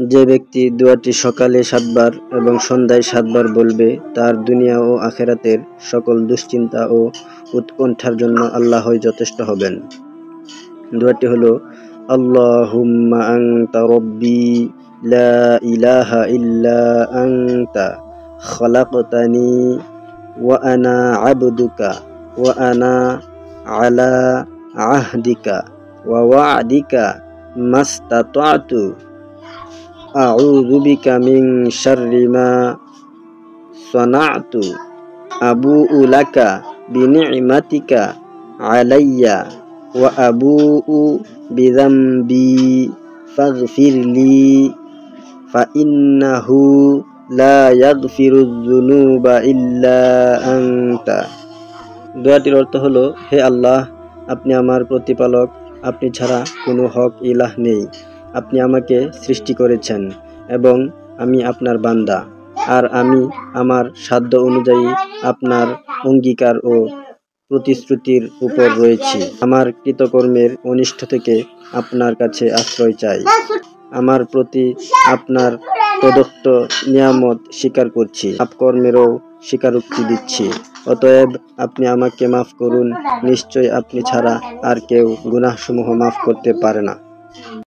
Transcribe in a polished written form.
যে ব্যক্তি দোয়াটি সকালে 7 বার এবং সন্ধ্যায় 7 বার বলবে, তার দুনিয়া ও আখিরাতের সকল দুশ্চিন্তা ও উৎকণ্ঠার জন্য আল্লাহই যথেষ্ট হবেন। দোয়াটি হলো, আল্লাহুম্মা আনতা রব্বি লা ইলাহা ইল্লা আনতা খালাকতানি ওয়া আনা আবদুকা ওয়া আনা আলা আহদিকা ওয়া ওয়া'দিকা মাস্তাতা'তু আউযু বিকা মিন শাররি মা সানা'তু আবুউ লাকা বিনি'মাতিকা আলাইয়া ওয়া আবুউ বিযামবি ফাগফিরলি ফাইন্নাহু লা ইয়াগফিরুয যুনুবা ইল্লা আনতা। দোয়াটির অর্থ হলো, হে আল্লাহ, আপনি আমার প্রতিপালক, আপনি ছাড়া কোনো হক ইলাহ নেই। আপনি আমাকে সৃষ্টি করেছেন এবং আমি আপনার বান্দা, আর আমি আমার সাধ্য অনুযায়ী আপনার অঙ্গীকার ও প্রতিশ্রুতির উপর রয়েছি। আমার কৃতকর্মের অনিষ্ট থেকে আপনার কাছে আশ্রয় চাই। আমার প্রতি আপনার প্রদত্ত নিয়ামত স্বীকার করছি, পাপকর্মেরও স্বীকারোক্তি দিচ্ছি। অতএব আপনি আমাকে মাফ করুন, নিশ্চয় আপনি ছাড়া আর কেউ গুনাহসমূহ মাফ করতে পারে না।